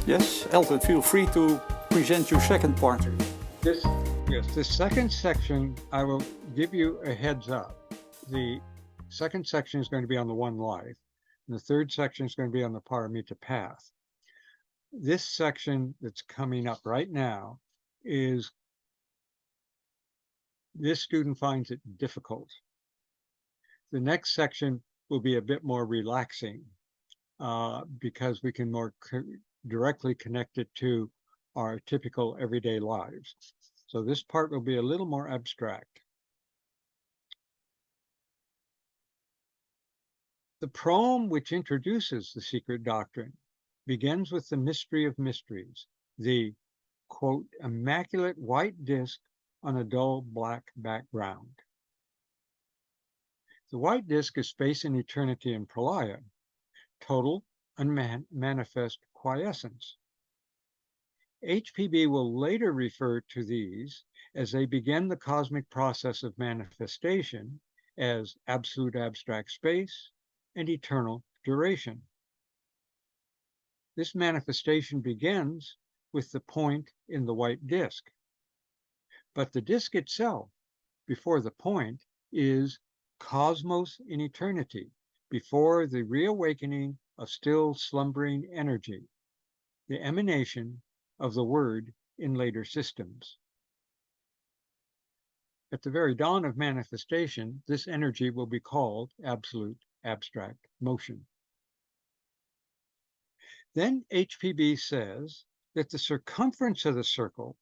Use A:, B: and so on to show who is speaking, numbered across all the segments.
A: Yes, Elton, feel free to present your second part.
B: This second section, I will give you a heads up. The second section is going to be on the one life, and the third section is going to be on the Pāramitā path. This section that's coming up right now is, this student finds it difficult. The next section will be a bit more relaxing because we can more directly connect it to our typical everyday lives. So this part will be a little more abstract. The proem which introduces the secret doctrine begins with the mystery of mysteries, the, quote, immaculate white disk on a dull black background. The white disk is space and eternity and pralaya, total unmanifest quiescence. HPB will later refer to these as they begin the cosmic process of manifestation as absolute abstract space and eternal duration. This manifestation begins with the point in the white disk, but the disk itself, before the point, is cosmos in eternity, before the reawakening of still slumbering energy, the emanation of the word in later systems. At the very dawn of manifestation, this energy will be called absolute abstract motion. Then HPB says that the circumference of the circle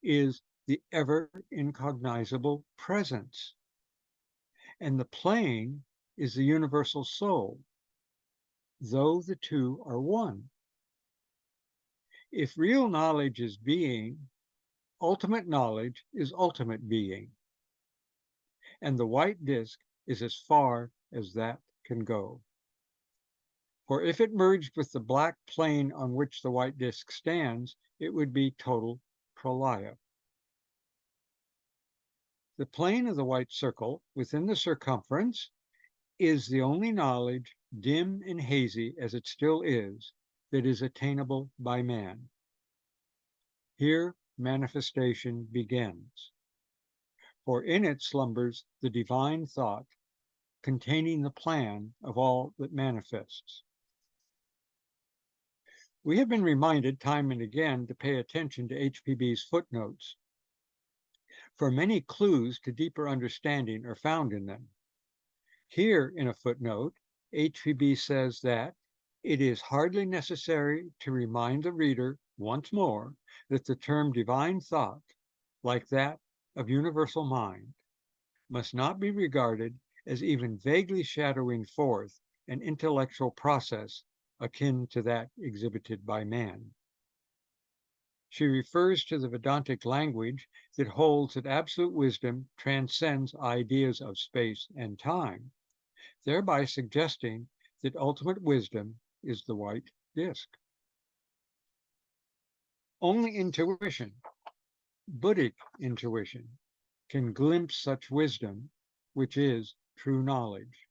B: is the ever incognizable presence, and the plane is the universal soul, though the two are one. If real knowledge is being, ultimate knowledge is ultimate being, and the white disk is as far as that can go. For if it merged with the black plane on which the white disk stands, it would be total pralaya. The plane of the white circle within the circumference is the only knowledge, dim and hazy as it still is, that is attainable by man. Here manifestation begins, for in it slumbers the divine thought containing the plan of all that manifests. We have been reminded time and again to pay attention to HPB's footnotes, for many clues to deeper understanding are found in them. Here in a footnote, HPB says that it is hardly necessary to remind the reader once more that the term divine thought, like that of universal mind, must not be regarded as even vaguely shadowing forth an intellectual process akin to that exhibited by man. She refers to the Vedantic language that holds that absolute wisdom transcends ideas of space and time, thereby suggesting that ultimate wisdom is the white disk. Only intuition, Buddhic intuition, can glimpse such wisdom, which is true knowledge.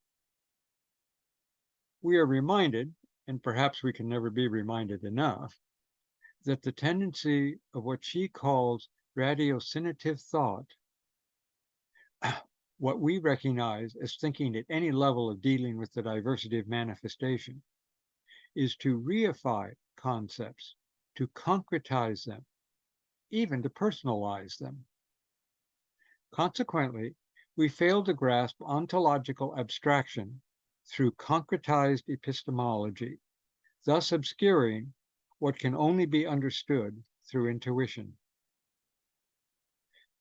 B: We are reminded, and perhaps we can never be reminded enough, that the tendency of what she calls ratiocinative thought, what we recognize as thinking at any level of dealing with the diversity of manifestation, is to reify concepts, to concretize them, even to personalize them. Consequently, we fail to grasp ontological abstraction through concretized epistemology, thus obscuring what can only be understood through intuition.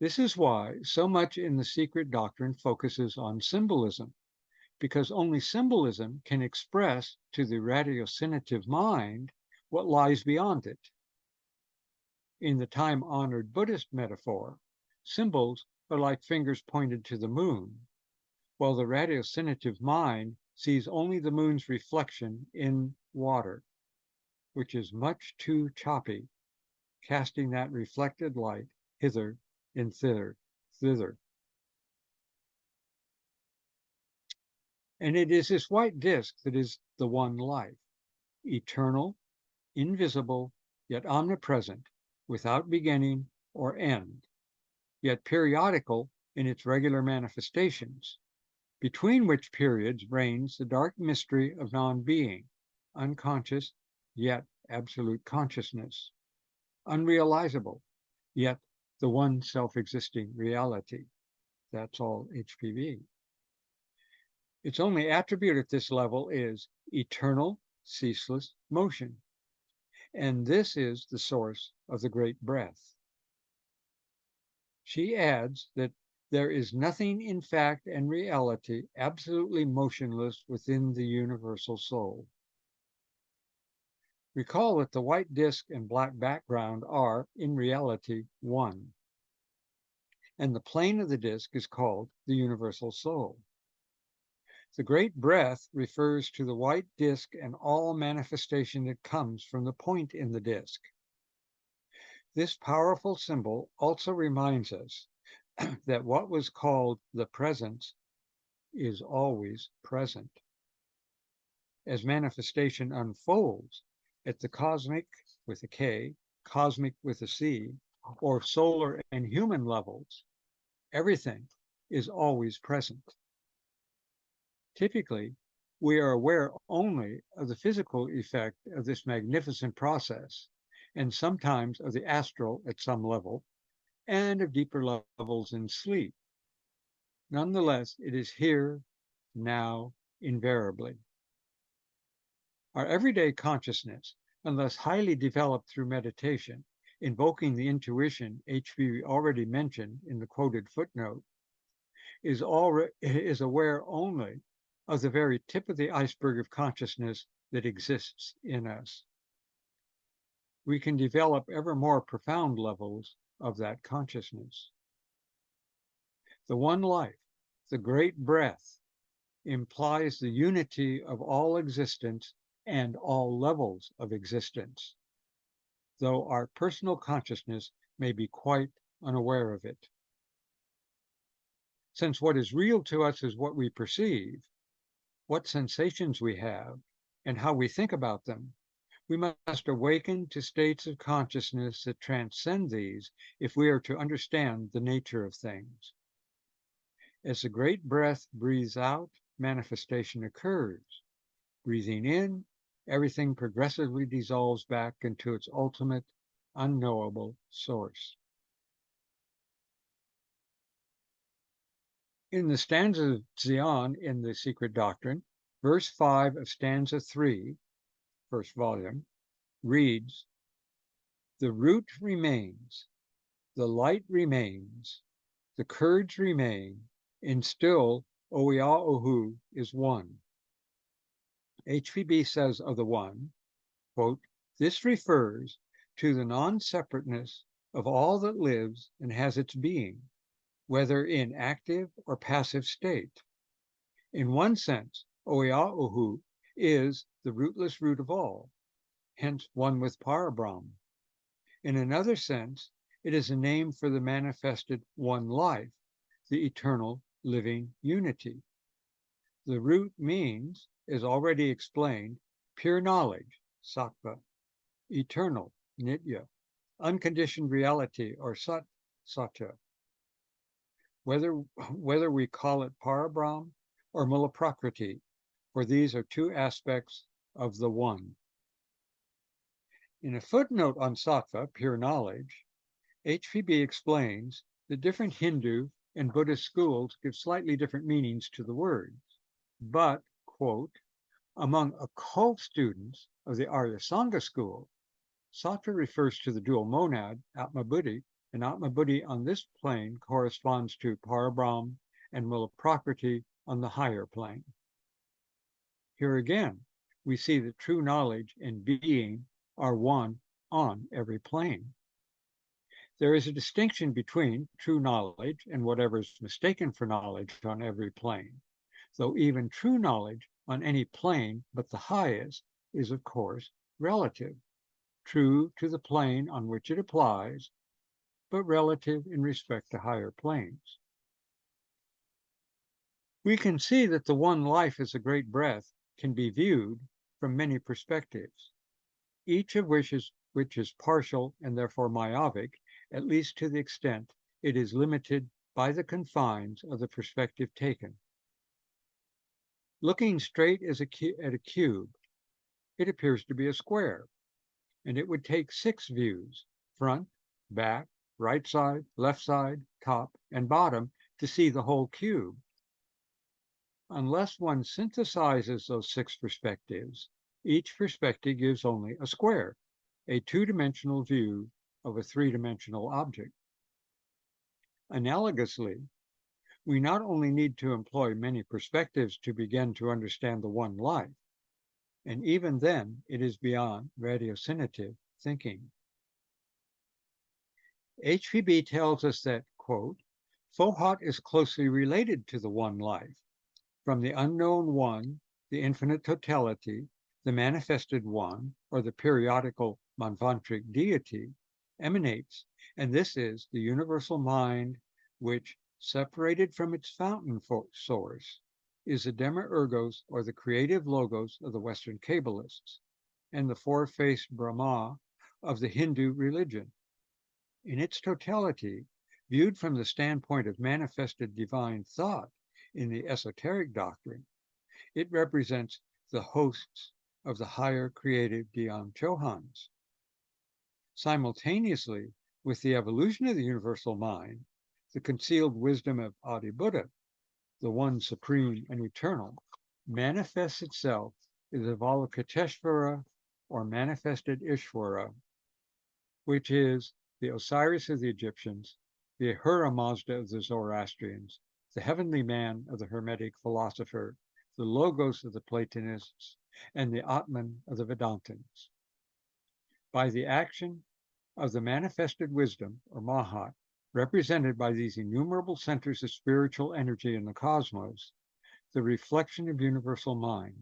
B: This is why so much in the secret doctrine focuses on symbolism, because only symbolism can express to the ratiocinative mind what lies beyond it. In the time-honored Buddhist metaphor, symbols are like fingers pointed to the moon, while the ratiocinative mind sees only the moon's reflection in water, which is much too choppy, casting that reflected light hither and thither. And it is this white disk that is the one life, eternal, invisible, yet omnipresent, without beginning or end, yet periodical in its regular manifestations, between which periods reigns the dark mystery of non-being, unconscious, yet absolute consciousness, unrealizable, yet the one self-existing reality. That's all HPV. Its only attribute at this level is eternal, ceaseless motion. And this is the source of the great breath. She adds that there is nothing in fact and reality absolutely motionless within the universal soul. Recall that the white disk and black background are, in reality, one. And the plane of the disk is called the universal soul. The great breath refers to the white disk and all manifestation that comes from the point in the disk. This powerful symbol also reminds us that what was called the presence is always present. As manifestation unfolds at the cosmic with a K, cosmic with a C, or solar and human levels, everything is always present. Typically, we are aware only of the physical effect of this magnificent process, and sometimes of the astral at some level, and of deeper levels in sleep. Nonetheless, it is here, now, invariably. Our everyday consciousness, unless highly developed through meditation, invoking the intuition HPV already mentioned in the quoted footnote, is aware only of the very tip of the iceberg of consciousness that exists in us. We can develop ever more profound levels of that consciousness. The one life, the great breath, implies the unity of all existence and all levels of existence, though our personal consciousness may be quite unaware of it. Since what is real to us is what we perceive, what sensations we have, and how we think about them, we must awaken to states of consciousness that transcend these if we are to understand the nature of things. As the great breath breathes out, manifestation occurs. Breathing in, everything progressively dissolves back into its ultimate, unknowable source. In the stanza of Xian in The Secret Doctrine, verse 5 of stanza 3, first volume, reads, "The root remains, the light remains, the curds remain, and still Oiaohu is one." HPB says of the one, quote, "This refers to the non-separateness of all that lives and has its being, whether in active or passive state. In one sense, Oiaohu is the rootless root of all, hence one with Parabrahm. In another sense, it is a name for the manifested one life, the eternal living unity. The root means, as already explained, pure knowledge, sattva, eternal, nitya, unconditioned reality, or sat, satya. Whether we call it Parabrahm or Mula Prakriti, for these are two aspects of the one. In a footnote on sattva, pure knowledge, HPB explains that different Hindu and Buddhist schools give slightly different meanings to the words, but, quote, among occult students of the Arya Sangha school, sattva refers to the dual monad, Atma Buddhi, and Atma Buddhi on this plane corresponds to Parabrahm and Mula Prakriti on the higher plane. Here again, we see that true knowledge and being are one on every plane. There is a distinction between true knowledge and whatever is mistaken for knowledge on every plane, though even true knowledge on any plane but the highest is, of course, relative, true to the plane on which it applies, but relative in respect to higher planes. We can see that the one life as a great breath can be viewed from many perspectives, each of which is which is partial and therefore myopic, at least to the extent it is limited by the confines of the perspective taken. Looking straight at a cube, it appears to be a square, and it would take 6 views, front, back, right side, left side, top, and bottom, to see the whole cube. Unless one synthesizes those 6 perspectives, each perspective gives only a square, a 2-dimensional view of a 3-dimensional object. Analogously, we not only need to employ many perspectives to begin to understand the one life, and even then it is beyond ratiocinative thinking. HPB tells us that, quote, Fohat is closely related to the one life. From the unknown one, the infinite totality, the manifested one, or the periodical manvantric deity, emanates, and this is the universal mind which, separated from its fountain source, is the demiurgos or the creative logos of the Western Kabbalists, and the four-faced Brahma of the Hindu religion. In its totality, viewed from the standpoint of manifested divine thought in the esoteric doctrine, it represents the hosts of the higher creative Dhyan Chohans. Simultaneously with the evolution of the universal mind, the concealed wisdom of Adi Buddha, the one supreme and eternal, manifests itself as the Avalokiteshvara or manifested Ishvara, which is the Osiris of the Egyptians, the Ahura Mazda of the Zoroastrians, the heavenly man of the Hermetic philosopher, the Logos of the Platonists, and the Atman of the Vedantins. By the action of the manifested wisdom, or Mahat, represented by these innumerable centers of spiritual energy in the cosmos, the reflection of universal mind,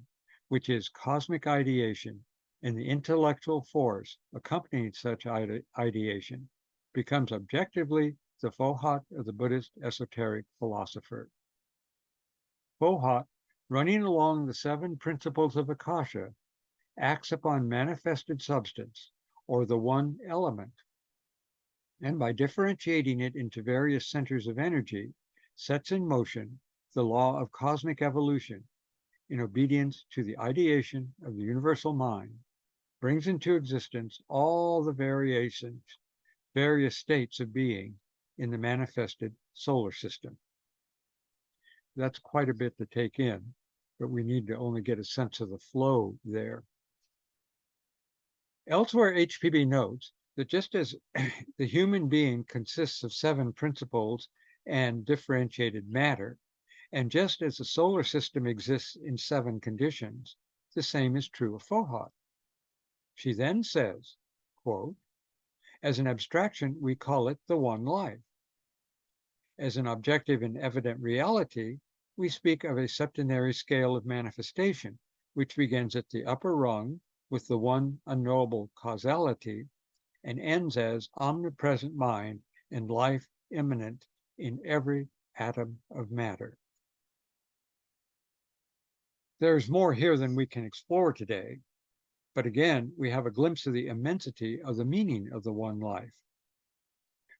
B: which is cosmic ideation, and the intellectual force accompanying such ideation, becomes objectively the Fohat of the Buddhist esoteric philosopher. Fohat, running along the 7 principles of Akasha, acts upon manifested substance, or the one element, and by differentiating it into various centers of energy, sets in motion the law of cosmic evolution in obedience to the ideation of the universal mind, brings into existence all the various states of being in the manifested solar system. That's quite a bit to take in, but we need to only get a sense of the flow there. Elsewhere, HPB notes that just as the human being consists of 7 principles and differentiated matter, and just as the solar system exists in 7 conditions, the same is true of Fohat. She then says, quote, as an abstraction, we call it the one life. As an objective and evident reality, we speak of a septenary scale of manifestation, which begins at the upper rung with the one unknowable causality and ends as omnipresent mind and life immanent in every atom of matter. There's more here than we can explore today, but again, we have a glimpse of the immensity of the meaning of the one life.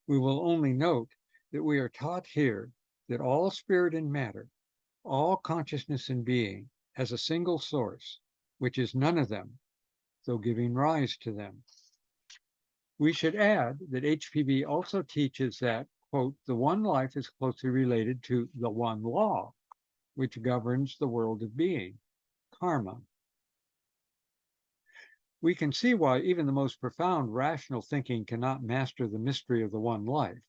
B: We will only note that we are taught here that all spirit and matter, all consciousness and being, has a single source, which is none of them, though giving rise to them. We should add that HPB also teaches that, quote, the one life is closely related to the one law, which governs the world of being, karma. We can see why even the most profound rational thinking cannot master the mystery of the one life.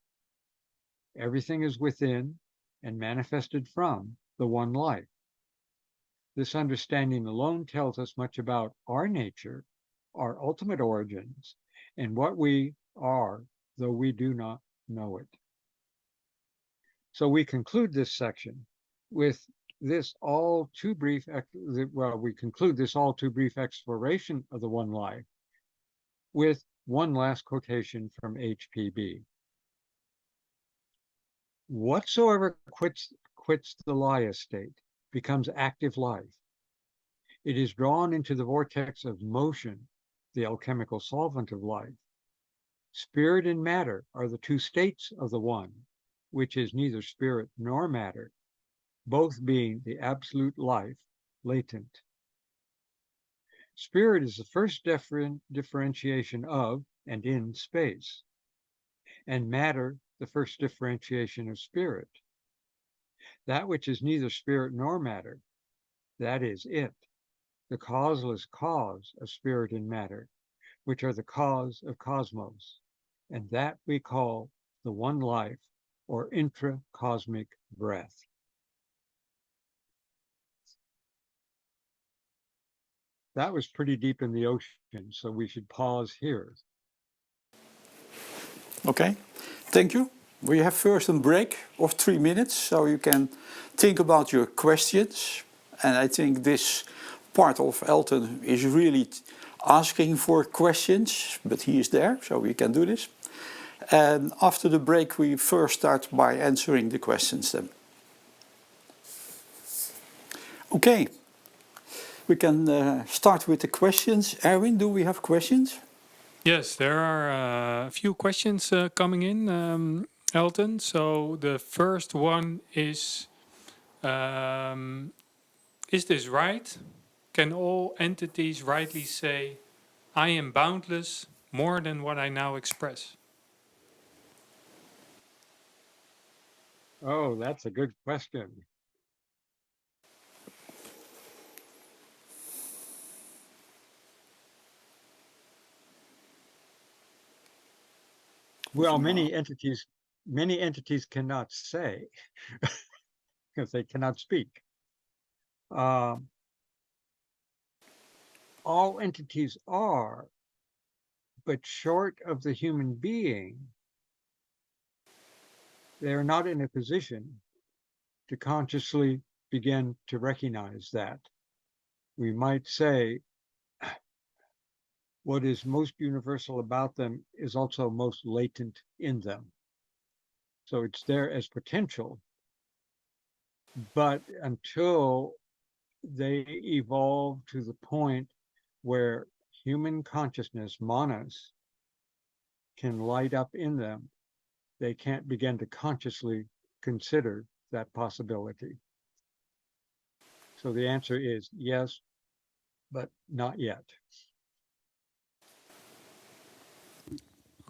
B: Everything is within and manifested from the one life. This understanding alone tells us much about our nature, our ultimate origins, and what we are, though we do not know it. So we conclude this section with this all too brief exploration of the one life with one last quotation from HPB. Whatsoever quits the laya state becomes active life. It is drawn into the vortex of motion the alchemical solvent of life. Spirit and matter are the two states of the one, which is neither spirit nor matter, both being the absolute life latent. Spirit is the first differentiation of and in space, and matter the first differentiation of spirit. That which is neither spirit nor matter, that is it, the causeless cause of spirit and matter, which are the cause of cosmos, and that we call the one life or intracosmic breath. That was pretty deep in the ocean, so we should pause here.
A: Okay, thank you. We have first a break of 3 minutes, so you can think about your questions. And I think this part of Elton is really asking for questions, but he is there, so we can do this. And after the break, we first start by answering the questions then. Okay, we can start with the questions. Erwin, do we have questions?
C: Yes, there are a few questions coming in, Elton. So the first one is this right? Can all entities rightly say, I am boundless more than what I now express?
B: Oh, that's a good question. Well, many entities cannot say because they cannot speak. All entities are, but short of the human being, they are not in a position to consciously begin to recognize that. We might say what is most universal about them is also most latent in them. So it's there as potential, but until they evolve to the point where human consciousness, manas, can light up in them, they can't begin to consciously consider that possibility. So the answer is yes, but not yet.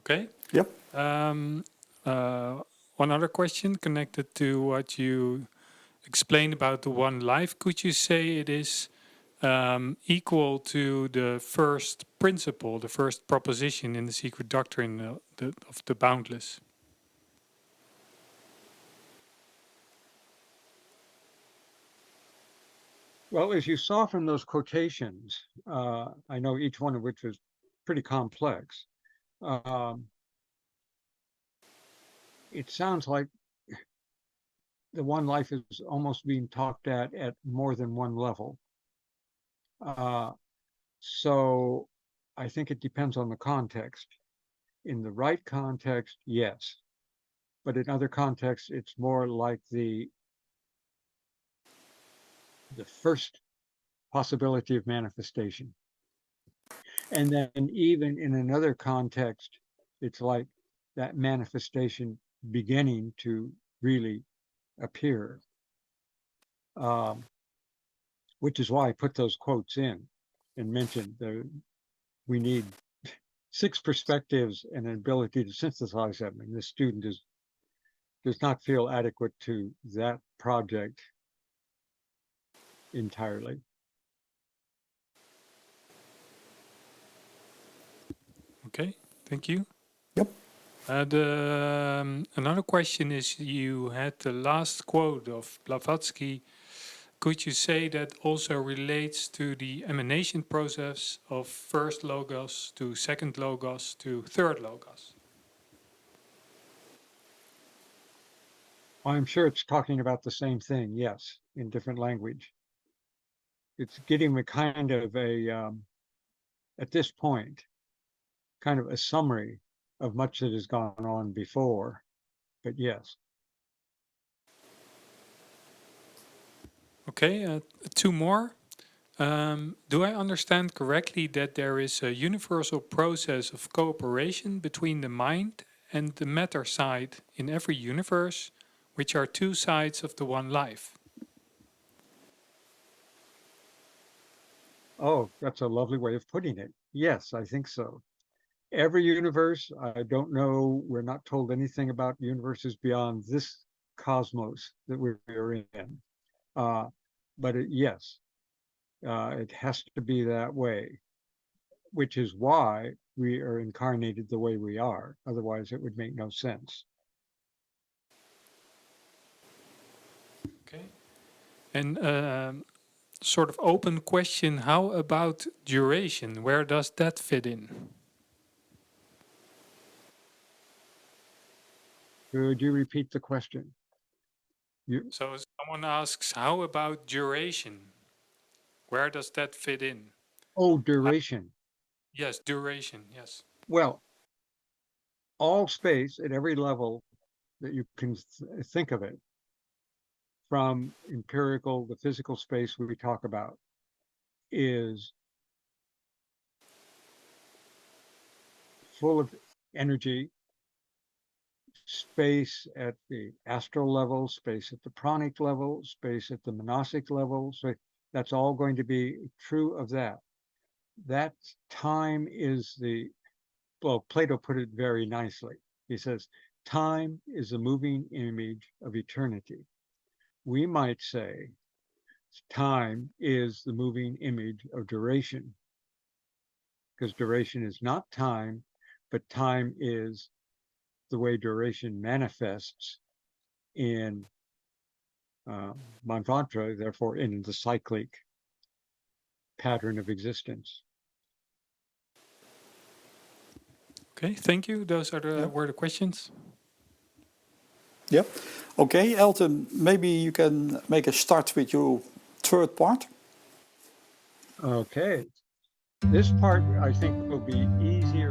C: Okay.
A: Yep.
C: One other question connected to what you explained about the one life. Could you say it is equal to the first principle, the first proposition in the secret doctrine of the boundless?
B: Well, as you saw from those quotations, I know each one of which was pretty complex. It sounds like the one life is almost being talked at more than one level. So I think it depends on the context. In the right context, yes. But in other contexts, it's more like the first possibility of manifestation. And then even in another context, it's like that manifestation beginning to really appear. Which is why I put those quotes in and mentioned that we need 6 perspectives and an ability to synthesize them. And this student does not feel adequate to that project entirely.
C: Okay, thank you.
A: Yep.
C: Another question is, you had the last quote of Blavatsky. Could you say that also relates to the emanation process of first logos to second logos to third logos?
B: I'm sure it's talking about the same thing, yes, in different language. It's getting a kind of at this point, kind of a summary of much that has gone on before, but yes.
C: Okay, 2 more. Do I understand correctly that there is a universal process of cooperation between the mind and the matter side in every universe, which are two sides of the one life?
B: Oh, that's a lovely way of putting it. Yes, I think so. Every universe, I don't know, we're not told anything about universes beyond this cosmos that we're in. But yes, it has to be that way, which is why we are incarnated the way we are. Otherwise, it would make no sense.
C: Okay. And sort of open question, how about duration? Where does that fit in?
B: Could you repeat the question?
C: So someone asks, how about duration? Where does that fit in?
B: Oh, duration.
C: Yes, duration, yes.
B: Well, all space at every level that you can think of it, from empirical, the physical space we talk about, is full of energy, space at the astral level, space at the pranic level, space at the monastic level. So that's all going to be true of that. That time is well, Plato put it very nicely. He says, time is a moving image of eternity. We might say, time is the moving image of duration, because duration is not time, but time is the way duration manifests in Manvantara, therefore in the cyclic pattern of existence.
C: Okay, thank you. Those are
A: Yeah.
C: were the questions.
A: Yep. Okay, Elton, maybe you can make a start with your third part.
B: Okay. This part, I think, will be easier